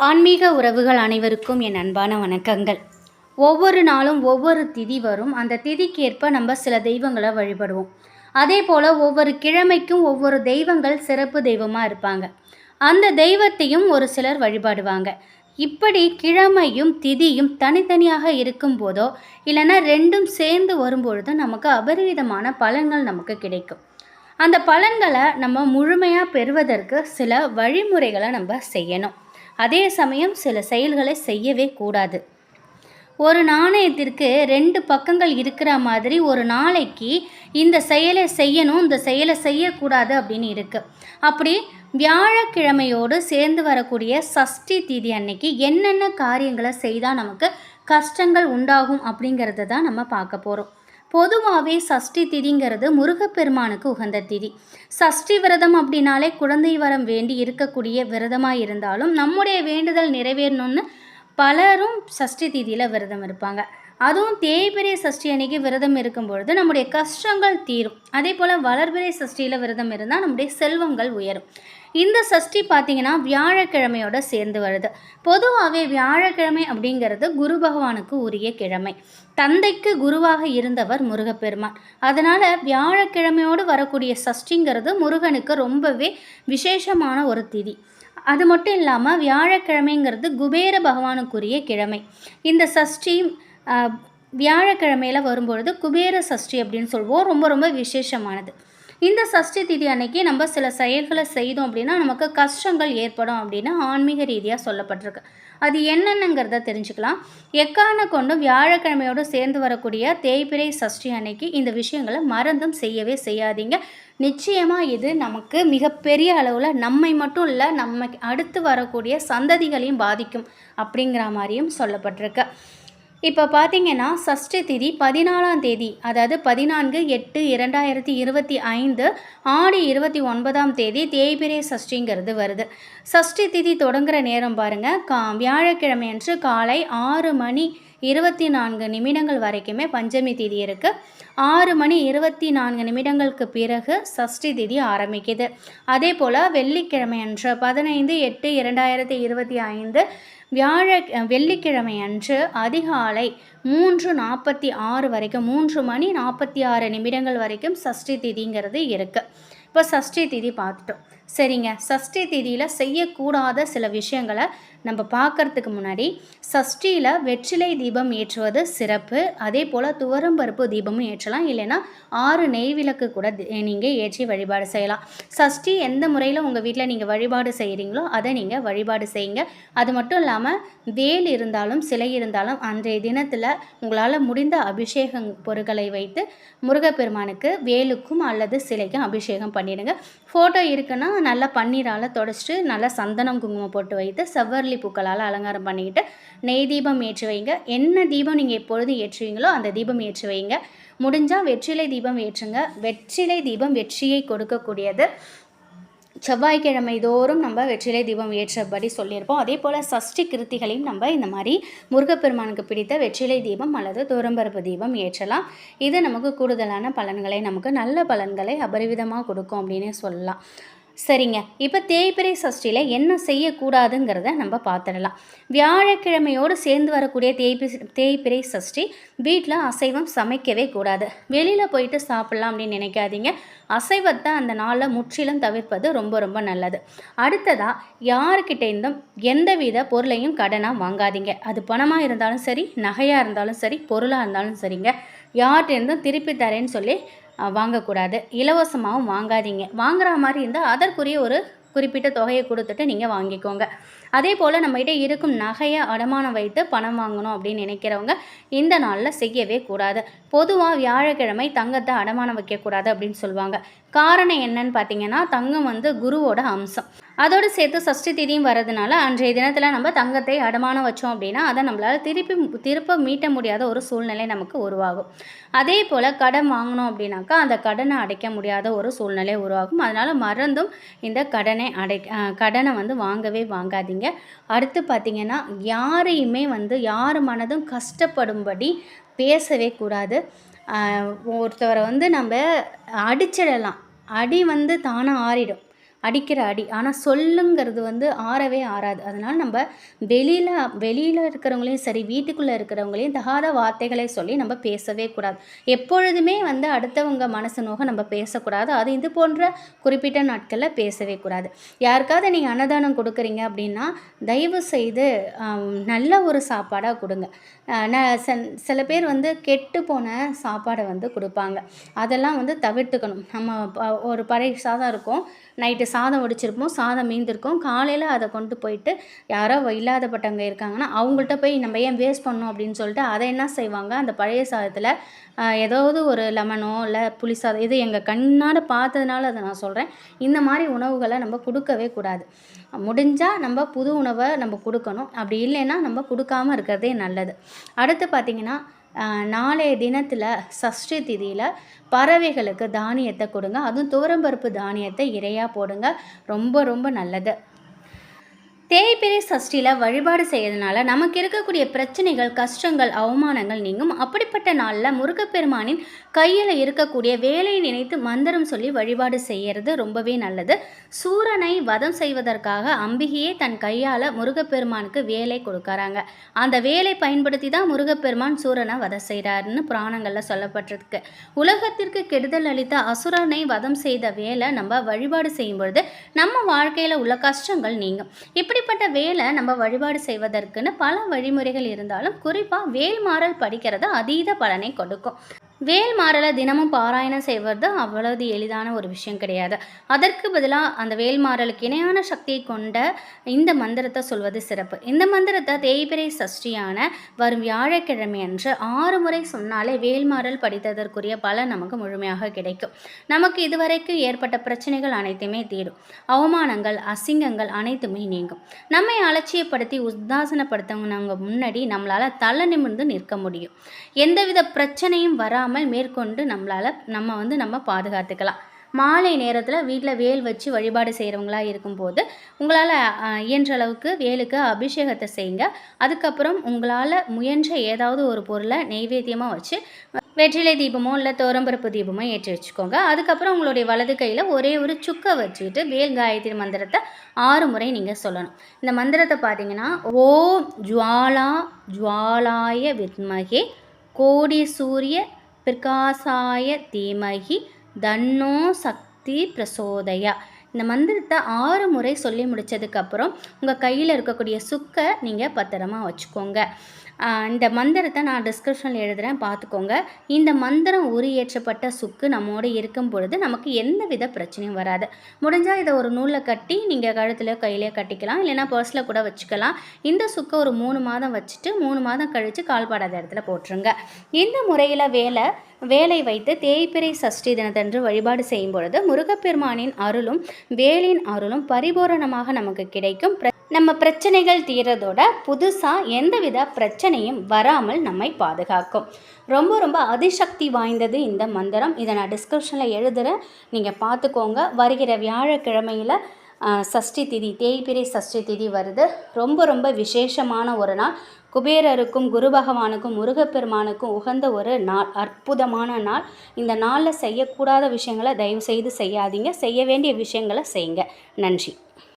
ஆன்மீக உறவுகள் அனைவருக்கும் என் அன்பான வணக்கங்கள். ஒவ்வொரு நாளும் ஒவ்வொரு திதி வரும். அந்த திதிக்கேற்ப நம்ம சில தெய்வங்களை வழிபடுவோம். அதே போல் ஒவ்வொரு கிழமைக்கும் ஒவ்வொரு தெய்வங்கள் சிறப்பு தெய்வமாக இருப்பாங்க. அந்த தெய்வத்தையும் ஒரு சிலர் வழிபாடுவாங்க. இப்படி கிழமையும் திதியும் தனித்தனியாக இருக்கும் போதோ இல்லைன்னா ரெண்டும் சேர்ந்து வரும்பொழுது நமக்கு அபரிவிதமான பலன்கள் நமக்கு கிடைக்கும். அந்த பலன்களை நம்ம முழுமையாக பெறுவதற்கு சில வழிமுறைகளை நம்ம செய்யணும். அதே சமயம் சில செயல்களை செய்யவே கூடாது. ஒரு நாணயத்திற்கு 2 பக்கங்கள் இருக்கிற மாதிரி ஒரு நாளைக்கு இந்த செயலை செய்யணும், இந்த செயலை செய்யக்கூடாது அப்படின்னு இருக்குது. அப்படி வியாழக்கிழமையோடு சேர்ந்து வரக்கூடிய சஷ்டி திதி அன்னைக்கு என்னென்ன காரியங்களை செய்தால் நமக்கு கஷ்டங்கள் உண்டாகும் அப்படிங்கிறத தான் நம்ம பார்க்க போகிறோம். பொதுவாகவே சஷ்டி திதிங்கிறது முருகப்பெருமானுக்கு உகந்த திதி. சஷ்டி விரதம் அப்படின்னாலே குழந்தை வரம் வேண்டி இருக்கக்கூடிய விரதமாக இருந்தாலும் நம்முடைய வேண்டுதல் நிறைவேறணும்னு பலரும் சஷ்டி திதியில் விரதம் இருப்பாங்க. அதுவும் தேய்பிறை சஷ்டி அன்னைக்கு விரதம் இருக்கும் பொழுது நம்முடைய கஷ்டங்கள் தீரும். அதே போல் வளர்பிறை சஷ்டியில் விரதம் இருந்தால் நம்முடைய செல்வங்கள் உயரும். இந்த சஷ்டி பார்த்திங்கன்னா வியாழக்கிழமையோட சேர்ந்து வருது. பொதுவாகவே வியாழக்கிழமை அப்படிங்கிறது குரு பகவானுக்கு உரிய கிழமை. தந்தைக்கு குருவாக இருந்தவர் முருகப்பெருமான். அதனால் வியாழக்கிழமையோடு வரக்கூடிய சஷ்டிங்கிறது முருகனுக்கு ரொம்பவே விசேஷமான ஒரு திதி. அது மட்டும் இல்லாமல் வியாழக்கிழமைங்கிறது குபேர பகவானுக்குரிய கிழமை. இந்த சஷ்டி வியாழக்கிழமையில் வரும்பொழுது குபேர சஷ்டி அப்படின்னு சொல்லுவோம். ரொம்ப ரொம்ப விசேஷமானது. இந்த சஷ்டி திதி அன்னைக்கு நம்ம சில செயல்களை செய்தோம் அப்படின்னா நமக்கு கஷ்டங்கள் ஏற்படும் அப்படின்னு ஆன்மீக ரீதியாக சொல்லப்பட்டிருக்கு. அது என்னென்னங்கிறத தெரிஞ்சுக்கலாம். எக்காரண கொண்டு வியாழக்கிழமையோடு சேர்ந்து வரக்கூடிய தேய்பிறை சஷ்டி அன்னைக்கு இந்த விஷயங்களை மறந்தும் செய்யவே செய்யாதீங்க. நிச்சயமாக இது நமக்கு மிகப்பெரிய அளவில் நம்மை மட்டும் இல்லை, நம்ம அடுத்து வரக்கூடிய சந்ததிகளையும் பாதிக்கும் அப்படிங்கிற மாதிரியும் சொல்லப்பட்டிருக்கு. இப்போ பார்த்தீங்கன்னா சஷ்டி திதி 14ஆம் தேதி, அதாவது 14/8/2025 ஆடி 29ஆம் தேதி தேய்பிறை சஷ்டிங்கிறது வருது. சஷ்டி திதி தொடங்குகிற நேரம் பாருங்கள், வியாழக்கிழமை அன்று காலை 6:24 வரைக்குமே பஞ்சமி திதி இருக்குது. 6:24 பிறகு சஷ்டி திதி ஆரம்பிக்குது. அதே போல் வெள்ளிக்கிழமை அன்று 15/8/2025 வெள்ளிக்கிழமை அன்று அதிகாலை 3:46 வரைக்கும் 3:46 வரைக்கும் சஷ்டி திதிங்கிறது இருக்குது. இப்போ சஷ்டி திதி பார்த்துட்டோம். சரிங்க, சஷ்டி திதியில் செய்யக்கூடாத சில விஷயங்களை நம்ம பார்க்குறதுக்கு முன்னாடி, சஷ்டியில் வெற்றிலை தீபம் ஏற்றுவது சிறப்பு. அதே போல் துவரம்பருப்பு தீபமும் ஏற்றலாம். இல்லைன்னா 6 நெய் விளக்கு கூட நீங்கள் ஏற்றி வழிபாடு செய்யலாம். சஷ்டி எந்த முறையில் உங்கள் வீட்டில் நீங்கள் வழிபாடு செய்கிறீங்களோ அதை நீங்கள் வழிபாடு செய்யுங்க. அது மட்டும் இல்லாமல் வேல் இருந்தாலும் சிலை இருந்தாலும் அன்றைய தினத்தில் உங்களால் முடிந்த அபிஷேக பொருட்களை வைத்து முருகப்பெருமானுக்கு வேலுக்கும் அல்லது சிலைக்கும் அபிஷேகம் பண்ணிடுங்க. ஃபோட்டோ இருக்குன்னா நல்லா பன்னீரால் தொடச்சிட்டு நல்லா சந்தனம் குங்குமம் போட்டு வைத்து செவ்வரளி பூக்களால் அலங்காரம் பண்ணிக்கிட்டு நெய் தீபம் ஏற்றி வைங்க. என்ன தீபம் நீங்கள் எப்பொழுது ஏற்றுவீங்களோ அந்த தீபம் ஏற்றி வைங்க. முடிஞ்சால் வெற்றிலை தீபம் ஏற்றுங்க. வெற்றிலை தீபம் வெற்றியை கொடுக்கக்கூடியது. செவ்வாய்க்கிழமை தோறும் நம்ம வெற்றிலை தீபம் ஏற்றபடி சொல்லியிருப்போம். அதே போல் சஷ்டி கிருத்திகளையும் நம்ம இந்த மாதிரி முருகப்பெருமானுக்கு பிடித்த வெற்றிலை தீபம் அல்லது துவரம்பருப்பு தீபம் ஏற்றலாம். இது நமக்கு கூடுதலான பலன்களை, நமக்கு நல்ல பலன்களை அபரிவிதமாக கொடுக்கும் அப்படின்னே சொல்லலாம். சரிங்க, இப்போ தேய்பிறை சஷ்டியில் என்ன செய்யக்கூடாதுங்கிறத நம்ம பார்த்துடலாம். வியாழக்கிழமையோடு சேர்ந்து வரக்கூடிய தேய்பிறை சஷ்டி வீட்டில் அசைவம் சமைக்கவே கூடாது. வெளியில் போயிட்டு சாப்பிட்லாம் அப்படின்னு நினைக்காதீங்க. அசைவத்தை அந்த நாளில் முற்றிலும் தவிர்ப்பது ரொம்ப ரொம்ப நல்லது. அடுத்ததாக யாருக்கிட்டேருந்தும் எந்தவித பொருளையும் கடனாக வாங்காதீங்க. அது பணமாக இருந்தாலும் சரி, நகையாக இருந்தாலும் சரி, பொருளாக இருந்தாலும் சரிங்க. யார்கிட்டேருந்தும் திருப்பி தரேன்னு சொல்லி வாங்கக்கூடாது. இலவசமாகவும் வாங்காதீங்க. வாங்குற மாதிரி இருந்தால் அதற்குரிய ஒரு குறிப்பிட்ட தொகையை கொடுத்துட்டு நீங்கள் வாங்கிக்கோங்க. அதே போல் நம்மகிட்ட இருக்கும் நகையை அடமானம் வைத்து பணம் வாங்கணும் அப்படின்னு நினைக்கிறவங்க இந்த நாளில் செய்யவே கூடாது. பொதுவாக வியாழக்கிழமை தங்கத்தை அடமானம் வைக்கக்கூடாது அப்படின்னு சொல்லுவாங்க. காரணம் என்னன்னு பார்த்தீங்கன்னா, தங்கம் குருவோட அம்சம். அதோடு சேர்த்து சஷ்டி திதியும் வரதுனால அன்றைய தினத்தில் நம்ம தங்கத்தை அடமானம் வச்சோம் அப்படின்னா அதை நம்மளால் திருப்ப மீட்ட முடியாத ஒரு சூழ்நிலை நமக்கு உருவாகும். அதே போல் கடன் வாங்கினோம் அப்படின்னாக்கா அந்த கடனை அடைக்க முடியாத ஒரு சூழ்நிலை உருவாகும். அதனால் மறந்தும் இந்த கடனை வாங்கவே வாங்காதீங்க. அடுத்து பார்த்திங்கன்னா, யாரையுமே யார் மனதும் கஷ்டப்படும்படி பேசவே கூடாது. ஒருத்தவரை நம்ம அடிச்சிடலாம். அடி தானாக ஆறிடும். அடிக்கிற அடி. ஆனால் சொல்லுங்கிறது வந்து ஆறவே ஆறாது. அதனால் நம்ம வெளியில் இருக்கிறவங்களையும் சரி, வீட்டுக்குள்ளே இருக்கிறவங்களையும் தகாத வார்த்தைகளை சொல்லி நம்ம பேசவே கூடாது. எப்பொழுதுமே வந்து அடுத்தவங்க மனசு நோக நம்ம பேசக்கூடாது. அது இது போன்ற குறிப்பிட்ட நாட்களில் பேசவே கூடாது. யாருக்காவது நீங்கள் அன்னதானம் கொடுக்குறீங்க அப்படின்னா தயவு செய்து நல்ல ஒரு சாப்பாடாக கொடுங்க. சில பேர் வந்து கெட்டு போன சாப்பாடை வந்து கொடுப்பாங்க. அதெல்லாம் வந்து தவிர்த்துக்கணும். நம்ம ஒரு பழைய சாதம் இருக்கும், நைட்டு சாதம் வடிச்சிருப்போம், சாதம் மீந்திருக்கும், காலையில் அதை கொண்டு போயிட்டு யாரோ இல்லாதப்பட்டவங்க இருக்காங்கன்னா அவங்கள்ட்ட போய் நம்ம ஏன் வேஸ்ட் பண்ணோம் அப்படின்னு சொல்லிட்டு அதை என்ன செய்வாங்க, அந்த பழைய சாதத்தில் ஏதாவது ஒரு லெமனோ இல்லை புளி சாதம், இது எங்கள் கண்ணால் பார்த்ததுனால அதை நான் சொல்கிறேன். இந்த மாதிரி உணவுகளை நம்ம கொடுக்கவே கூடாது. முடிஞ்சால் நம்ம புது உணவை நம்ம கொடுக்கணும். அப்படி இல்லைன்னா நம்ம கொடுக்காமல் இருக்கிறதே நல்லது. அடுத்து பார்த்திங்கன்னா நாளைய தினத்தில் சஷ்டி திதியில் பறவைகளுக்கு தானியத்தை கொடுங்க. அதுவும் துவரம்பருப்பு தானியத்தை இறையாக போடுங்க. ரொம்ப ரொம்ப நல்லது. தேய்பிறை சஷ்டியில் வழிபாடு செய்யறதுனால நமக்கு இருக்கக்கூடிய பிரச்சனைகள், கஷ்டங்கள், அவமானங்கள் நீங்கும். அப்படிப்பட்ட நாளில் முருகப்பெருமானின் கையில் இருக்கக்கூடிய வேலையை நினைத்து மந்திரம் சொல்லி வழிபாடு செய்கிறது ரொம்பவே நல்லது. சூரனை வதம் செய்வதற்காக அம்பிகையே தன் கையால் முருகப்பெருமானுக்கு வேலை கொடுக்குறாங்க. அந்த வேலை பயன்படுத்தி தான் முருகப்பெருமான் சூரனை வதம் செய்கிறாருன்னு புராணங்களில் சொல்லப்பட்டிருக்கு. உலகத்திற்கு கெடுதல் அளித்த அசுரனை வதம் செய்த வேலை நம்ம வழிபாடு செய்யும் பொழுது நம்ம வாழ்க்கையில் உள்ள கஷ்டங்கள் நீங்கும். இப்படிப்பட்ட வேலை நம்ம வழிபாடு செய்வதற்குன்னு பல வழிமுறைகள் இருந்தாலும் குறிப்பாக வேல்மாறல் படிக்கிறது அதீத பலனை கொடுக்கும். வேல்மாறலை தினமும் பாராயணம் செய்வது அவ்வளவு எளிதான ஒரு விஷயம் கிடையாது. அதற்கு பதிலாக அந்த வேல்மாறலுக்கு இணையான சக்தியை கொண்ட இந்த மந்திரத்தை சொல்வது சிறப்பு. இந்த மந்திரத்தை தேய்பிறை சஷ்டியான வரும் வியாழக்கிழமை அன்று 6 முறை சொன்னாலே வேல்மாறல் படித்ததற்குரிய பலன் நமக்கு முழுமையாக கிடைக்கும். நமக்கு இதுவரைக்கும் ஏற்பட்ட பிரச்சனைகள் அனைத்துமே தீரும். அவமானங்கள், அசிங்கங்கள் அனைத்துமே நீங்கும். நம்மை அலட்சியப்படுத்தி உதாசனப்படுத்தவங்க முன்னாடி நம்மளால் தலை நிமிர்ந்து நிற்க முடியும். எந்தவித பிரச்சனையும் வராமல் மேற்கொண்டு நம்ம பாதுகாத்துக்கலாம். மாலை நேரத்தில் வீட்டில் வேல் வச்சு வழிபாடு செய்கிறவங்களா இருக்கும்போது உங்களால் இயன்ற அளவுக்கு வேலுக்கு அபிஷேகத்தை செய்யுங்க. அதுக்கப்புறம் உங்களால் முயன்ற ஏதாவது ஒரு பொருளை நெய்வேத்தியமாக வச்சு வெற்றிலை தீபமோ இல்லை துவரம்பருப்பு தீபமோ ஏற்றி வச்சுக்கோங்க. அதுக்கப்புறம் உங்களுடைய வலது கையில் ஒரே ஒரு சுக்கை வச்சுக்கிட்டு வேல் காயத்ரி மந்திரத்தை 6 முறை நீங்கள் சொல்லணும். இந்த மந்திரத்தை பார்த்தீங்கன்னா ஓம் ஜுவாலா ஜுவாலாய வித்மகே கோடி சூரிய பிரகாசாய தீமகி தன்னோ சக்தி பிரசோதயா. இந்த மந்திரத்தை 6 முறை சொல்லி முடித்ததுக்கப்புறம் உங்கள் கையில் இருக்கக்கூடிய சுக்கை நீங்கள் பத்திரமா வச்சுக்கோங்க. இந்த மந்திரத்தை நான் டிஸ்கிரிப்ஷனில் எழுதுகிறேன், பார்த்துக்கோங்க. இந்த மந்திரம் உரியேற்றப்பட்ட சுக்கு நம்மோடு இருக்கும் பொழுது நமக்கு எந்த வித பிரச்சனையும் வராது. முடிஞ்சால் இதை ஒரு நூலில் கட்டி நீங்கள் கழுத்தில் கையிலே கட்டிக்கலாம், இல்லைனா பர்ஸில் கூட வச்சுக்கலாம். இந்த சுக்கை ஒரு 3 மாதம் வச்சுட்டு 3 மாதம் கழித்து கால்பாடாத இடத்துல போட்டுருங்க. இந்த முறையில் வேலை வைத்து தேய்பிறை சஷ்டி தினத்தன்று வழிபாடு செய்யும் பொழுது முருகப்பெருமானின் அருளும் வேலின் அருளும் பரிபூரணமாக நமக்கு கிடைக்கும். நம்ம பிரச்சனைகள் தீரதோட புதுசாக எந்தவித பிரச்சனையும் வராமல் நம்மை பாதுகாக்கும். ரொம்ப ரொம்ப அதிசக்தி வாய்ந்தது இந்த மந்திரம். இதை நான் டிஸ்கிரிப்ஷனில் எழுதுகிறேன், நீங்கள் பார்த்துக்கோங்க. வருகிற வியாழக்கிழமையில் சஷ்டி திதி, தேய்பிறை சஷ்டி திதி வருது. ரொம்ப ரொம்ப விசேஷமான ஒரு நாள். குபேரருக்கும் குரு பகவானுக்கும் முருகப்பெருமானுக்கும் உகந்த ஒரு நாள், அற்புதமான நாள். இந்த நாளில் செய்யக்கூடாத விஷயங்களை தயவு செய்து செய்யாதீங்க. செய்ய வேண்டிய விஷயங்களை செய்யுங்க. நன்றி.